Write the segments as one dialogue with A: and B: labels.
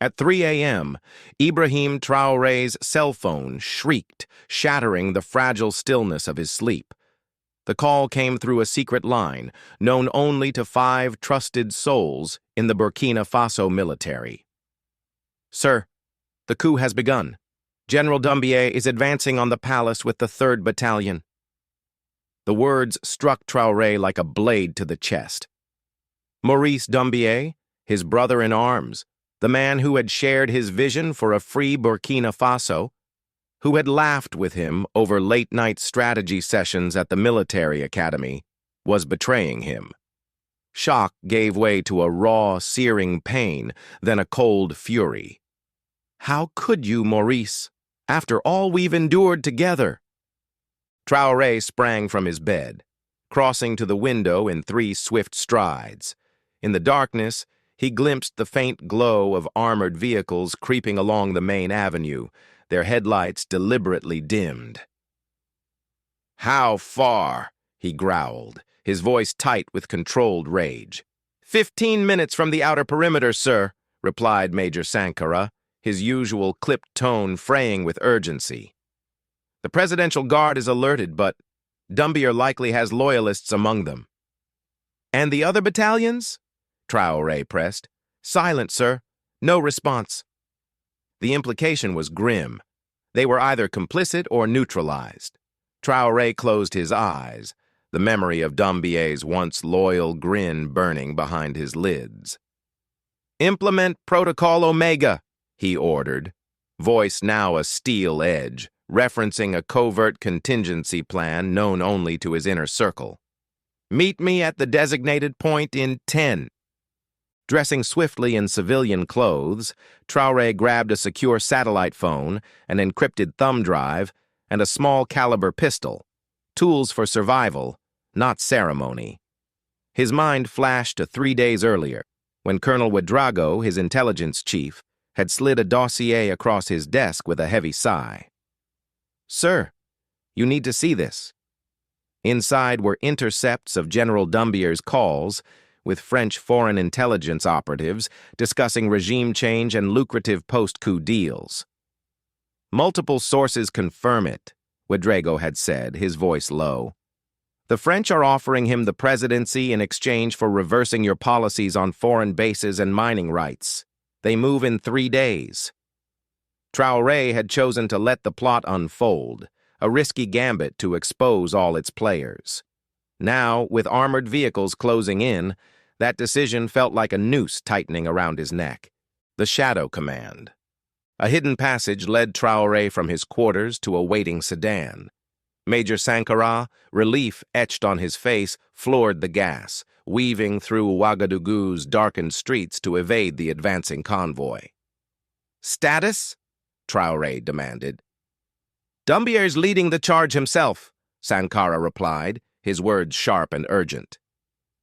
A: At 3 a.m., Ibrahim Traoré's cell phone shrieked, shattering the fragile stillness of his sleep. The call came through a secret line, known only to 5 trusted souls in the Burkina Faso military. "Sir, the coup has begun. General Doumbié is advancing on the palace with the 3rd Battalion." The words struck Traoré like a blade to the chest. Maurice Doumbié, his brother-in-arms, the man who had shared his vision for a free Burkina Faso, who had laughed with him over late-night strategy sessions at the military academy, was betraying him. Shock gave way to a raw, searing pain, then a cold fury. "How could you, Maurice, after all we've endured together?" Traoré sprang from his bed, crossing to the window in 3 swift strides. In the darkness, he glimpsed the faint glow of armored vehicles creeping along the main avenue, their headlights deliberately dimmed. "How far?" he growled, his voice tight with controlled rage. 15 minutes from the outer perimeter, sir," replied Major Sankara, his usual clipped tone fraying with urgency. "The Presidential Guard is alerted, but Doumbié likely has loyalists among them." "And the other battalions?" Traoré pressed. "Silent, sir. No response." The implication was grim. They were either complicit or neutralized. Traoré closed his eyes, the memory of Doumbié's once loyal grin burning behind his lids. "Implement Protocol Omega," he ordered, voice now a steel edge, referencing a covert contingency plan known only to his inner circle. "Meet me at the designated point in 10. Dressing swiftly in civilian clothes, Traoré grabbed a secure satellite phone, an encrypted thumb drive, and a small-caliber pistol, tools for survival, not ceremony. His mind flashed to 3 days earlier, when Colonel Ouedraogo, his intelligence chief, had slid a dossier across his desk with a heavy sigh. "Sir, you need to see this." Inside were intercepts of General Doumbié's calls, with French foreign intelligence operatives discussing regime change and lucrative post-coup deals. "Multiple sources confirm it," Ouedraogo had said, his voice low. "The French are offering him the presidency in exchange for reversing your policies on foreign bases and mining rights. They move in 3 days." Traoré had chosen to let the plot unfold, a risky gambit to expose all its players. Now, with armored vehicles closing in, that decision felt like a noose tightening around his neck. The Shadow Command. A hidden passage led Traoré from his quarters to a waiting sedan. Major Sankara, relief etched on his face, floored the gas, weaving through Ouagadougou's darkened streets to evade the advancing convoy. "Status?" Traoré demanded. "Doumbié's leading the charge himself," Sankara replied, his words sharp and urgent.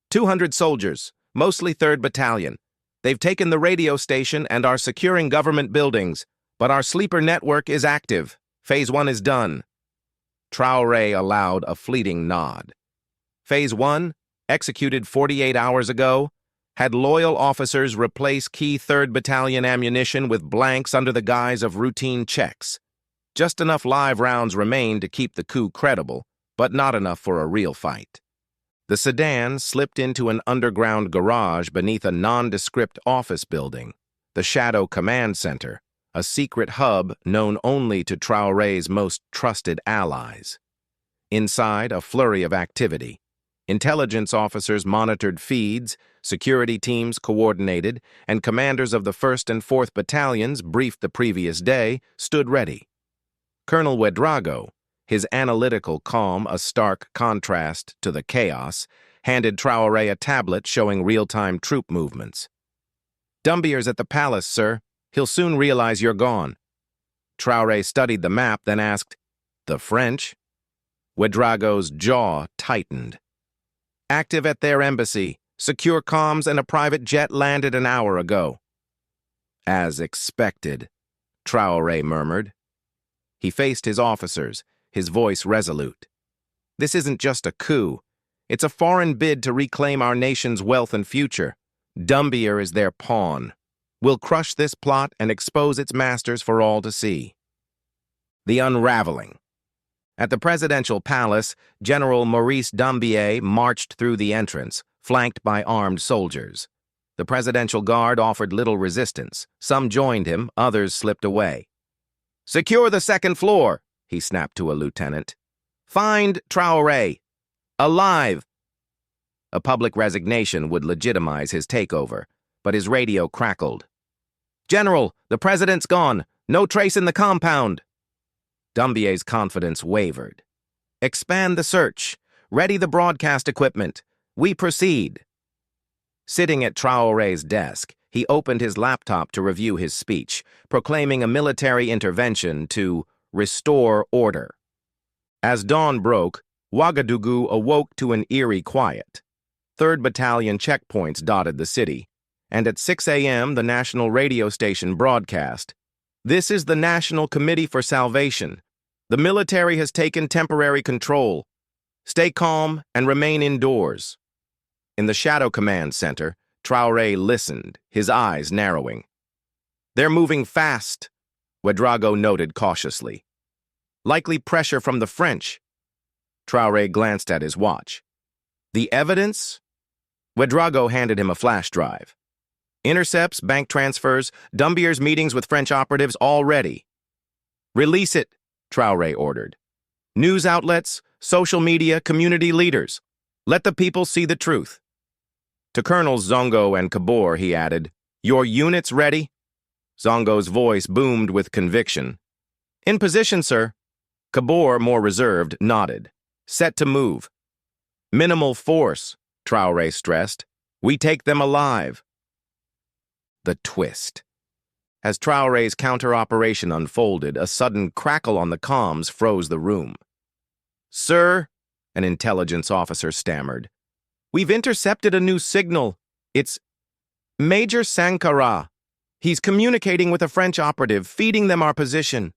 A: 200 soldiers, mostly 3rd Battalion. They've taken the radio station and are securing government buildings, but our sleeper network is active. Phase 1 is done." Traoré allowed a fleeting nod. Phase 1, executed 48 hours ago, had loyal officers replace key 3rd Battalion ammunition with blanks under the guise of routine checks. Just enough live rounds remained to keep the coup credible, but not enough for a real fight. The sedan slipped into an underground garage beneath a nondescript office building, the Shadow Command Center, a secret hub known only to Traoré's most trusted allies. Inside, a flurry of activity. Intelligence officers monitored feeds, security teams coordinated, and commanders of the 1st and 4th Battalions, briefed the previous day, stood ready. Colonel Ouedraogo, his analytical calm a stark contrast to the chaos, handed Traoré a tablet showing real-time troop movements. "Doumbié's at the palace, sir. He'll soon realize you're gone." Traoré studied the map, then asked, "The French?" Ouedraogo's jaw tightened. "Active at their embassy. Secure comms and a private jet landed an hour ago." "As expected," Traoré murmured. He faced his officers, his voice resolute. "This isn't just a coup. It's a foreign bid to reclaim our nation's wealth and future. Doumbié is their pawn." We'll crush this plot and expose its masters for all to see. The unraveling. At the presidential palace, General Doumbié marched through the entrance, flanked by armed soldiers. The presidential guard offered little resistance. Some joined him, others slipped away. "Secure the second floor," he snapped to a lieutenant. "Find Traoré. Alive." A public resignation would legitimize his takeover, but his radio crackled. "General, the president's gone. No trace in the compound." Doumbié's confidence wavered. "Expand the search. Ready the broadcast equipment. We proceed." Sitting at Traoré's desk, he opened his laptop to review his speech, proclaiming a military intervention to restore order. As dawn broke, Ouagadougou awoke to an eerie quiet. 3rd Battalion checkpoints dotted the city, and at 6 a.m. the national radio station broadcast, "This is the National Committee for Salvation. The military has taken temporary control. Stay calm and remain indoors." In the Shadow Command Center, Traoré listened, his eyes narrowing. "They're moving fast," Ouedraogo noted cautiously. "Likely pressure from the French." Traoré glanced at his watch. "The evidence?" Ouedraogo handed him a flash drive. "Intercepts, bank transfers, Doumbié's meetings with French operatives all ready." "Release it," Traoré ordered. "News outlets, social media, community leaders. Let the people see the truth." To Colonels Zongo and Kabor, he added, "Your units ready?" Zongo's voice boomed with conviction. "In position, sir." Kabor, more reserved, nodded. "Set to move." "Minimal force," Traoré stressed. "We take them alive." The twist. As Traoré's counter-operation unfolded, a sudden crackle on the comms froze the room. "Sir," an intelligence officer stammered, "we've intercepted a new signal. It's Major Sankara. He's communicating with a French operative, feeding them our position."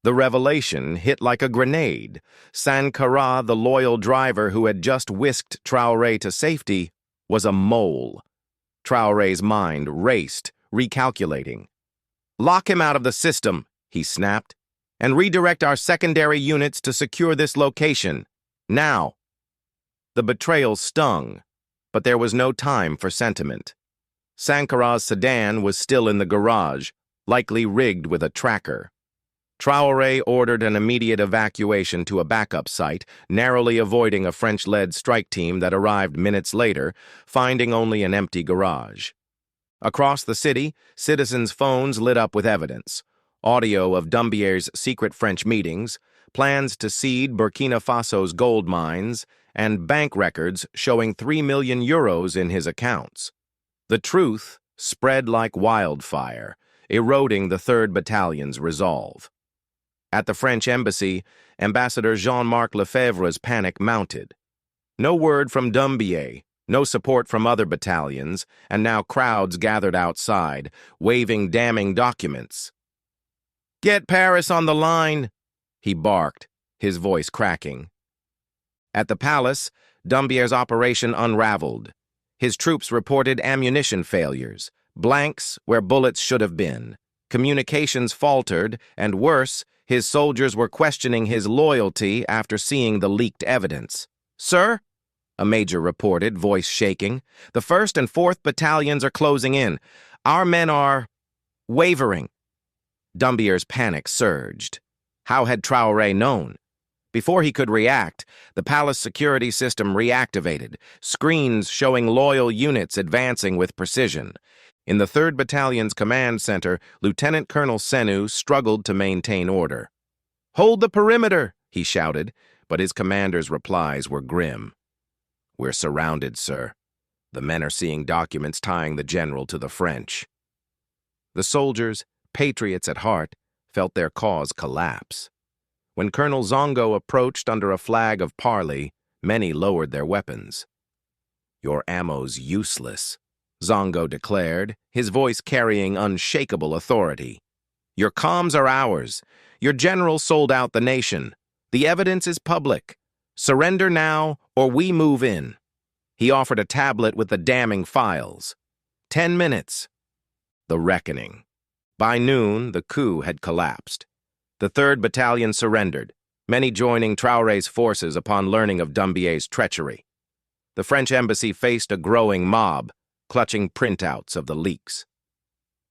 A: The revelation hit like a grenade. Sankara, the loyal driver who had just whisked Traoré to safety, was a mole. Traoré's mind raced, recalculating. "Lock him out of the system," he snapped, "and redirect our secondary units to secure this location. Now." The betrayal stung, but there was no time for sentiment. Sankara's sedan was still in the garage, likely rigged with a tracker. Traoré ordered an immediate evacuation to a backup site, narrowly avoiding a French-led strike team that arrived minutes later, finding only an empty garage. Across the city, citizens' phones lit up with evidence. Audio of Doumbié's secret French meetings, plans to seed Burkina Faso's gold mines, and bank records showing 3 million euros in his accounts. The truth spread like wildfire, eroding the 3rd Battalion's resolve. At the French embassy, Ambassador Jean-Marc Lefebvre's panic mounted. No word from Doumbié, no support from other battalions, and now crowds gathered outside, waving damning documents. "Get Paris on the line," he barked, his voice cracking. At the palace, Doumbié's operation unraveled. His troops reported ammunition failures, blanks where bullets should have been. Communications faltered, and worse, his soldiers were questioning his loyalty after seeing the leaked evidence. "Sir," a major reported, voice shaking, "the 1st and 4th Battalions are closing in. Our men are wavering." Doumbié's panic surged. How had Traoré known? Before he could react, the palace security system reactivated, screens showing loyal units advancing with precision. In the 3rd Battalion's command center, Lieutenant Colonel Senu struggled to maintain order. "Hold the perimeter," he shouted, but his commander's replies were grim. "We're surrounded, sir. The men are seeing documents tying the general to the French." The soldiers, patriots at heart, felt their cause collapse. When Colonel Zongo approached under a flag of parley, many lowered their weapons. "Your ammo's useless," Zongo declared, his voice carrying unshakable authority. "Your comms are ours. Your general sold out the nation. The evidence is public. Surrender now, or we move in." He offered a tablet with the damning files. 10 minutes. The reckoning. By noon, the coup had collapsed. The 3rd Battalion surrendered, many joining Traoré's forces upon learning of Doumbié's treachery. The French embassy faced a growing mob, clutching printouts of the leaks.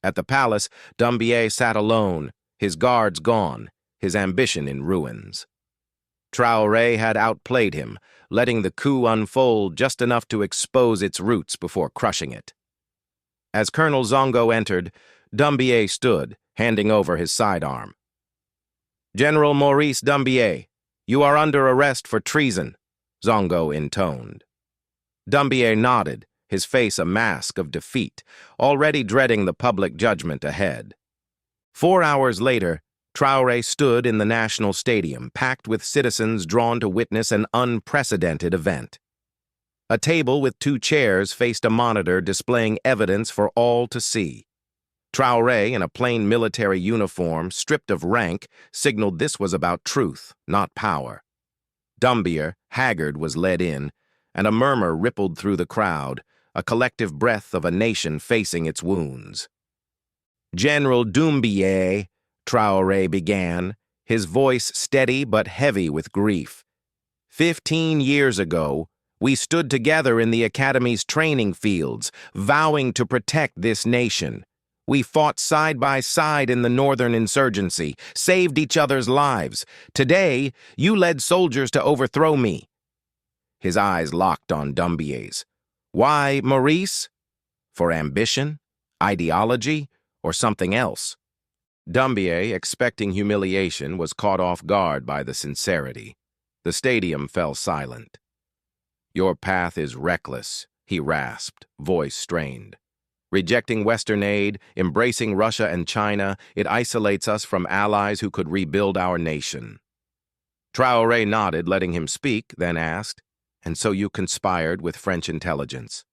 A: At the palace, Doumbié sat alone, his guards gone, his ambition in ruins. Traoré had outplayed him, letting the coup unfold just enough to expose its roots before crushing it. As Colonel Zongo entered, Doumbié stood, handing over his sidearm. "General Maurice Doumbié, you are under arrest for treason," Zongo intoned. Doumbié nodded, his face a mask of defeat, already dreading the public judgment ahead. 4 hours later, Traoré stood in the National Stadium, packed with citizens drawn to witness an unprecedented event. A table with 2 chairs faced a monitor displaying evidence for all to see. Traoré, in a plain military uniform, stripped of rank, signaled this was about truth, not power. Doumbié, haggard, was led in, and a murmur rippled through the crowd, a collective breath of a nation facing its wounds. "General Doumbié," Traoré began, his voice steady but heavy with grief. "15 years ago, we stood together in the Academy's training fields, vowing to protect this nation. We fought side by side in the northern insurgency, saved each other's lives. Today, you led soldiers to overthrow me." His eyes locked on Doumbié's. "Why, Maurice? For ambition, ideology, or something else?" Doumbié, expecting humiliation, was caught off guard by the sincerity. The stadium fell silent. "Your path is reckless," he rasped, voice strained. "Rejecting Western aid, embracing Russia and China, it isolates us from allies who could rebuild our nation." Traoré nodded, letting him speak, then asked, "And so you conspired with French intelligence?"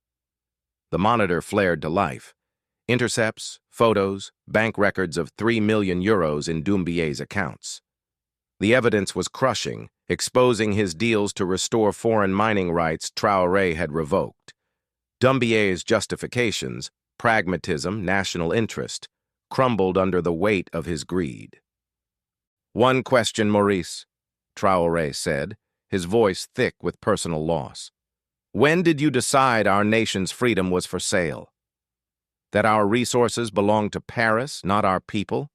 A: The monitor flared to life. Intercepts, photos, bank records of 3 million euros in Doumbié's accounts. The evidence was crushing, exposing his deals to restore foreign mining rights Traoré had revoked. Doumbié's justifications, pragmatism, national interest, crumbled under the weight of his greed. "One question, Maurice," Traoré said, his voice thick with personal loss. "When did you decide our nation's freedom was for sale? That our resources belong to Paris, not our people?"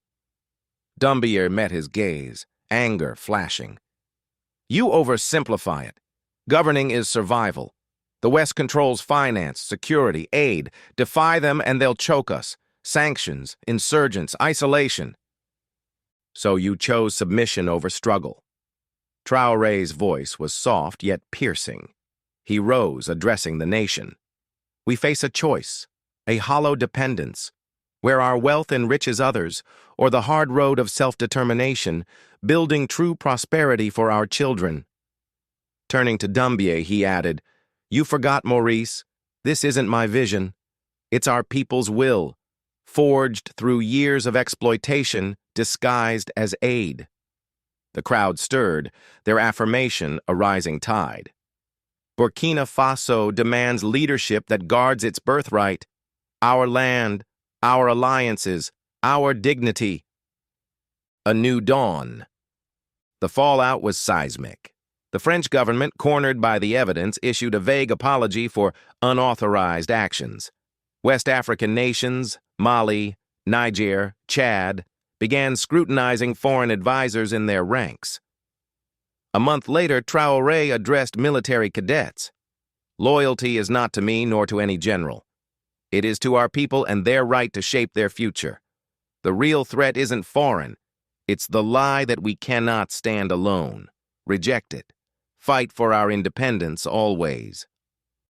A: Doumbié met his gaze, anger flashing. "You oversimplify it. Governing is survival. The West controls finance, security, aid. Defy them and they'll choke us. Sanctions, insurgents, isolation. So you chose submission over struggle." Traoré's voice was soft yet piercing. He rose, addressing the nation. "We face a choice, a hollow dependence, where our wealth enriches others, or the hard road of self-determination, building true prosperity for our children." Turning to Doumbié, he added, "You forgot, Maurice. This isn't my vision. It's our people's will, forged through years of exploitation, disguised as aid." The crowd stirred, their affirmation a rising tide. "Burkina Faso demands leadership that guards its birthright, our land, our alliances, our dignity." A new dawn. The fallout was seismic. The French government, cornered by the evidence, issued a vague apology for unauthorized actions. West African nations, Mali, Niger, Chad, began scrutinizing foreign advisors in their ranks. A month later, Traoré addressed military cadets. "Loyalty is not to me nor to any general. It is to our people and their right to shape their future. The real threat isn't foreign. It's the lie that we cannot stand alone. Reject it. Fight for our independence always."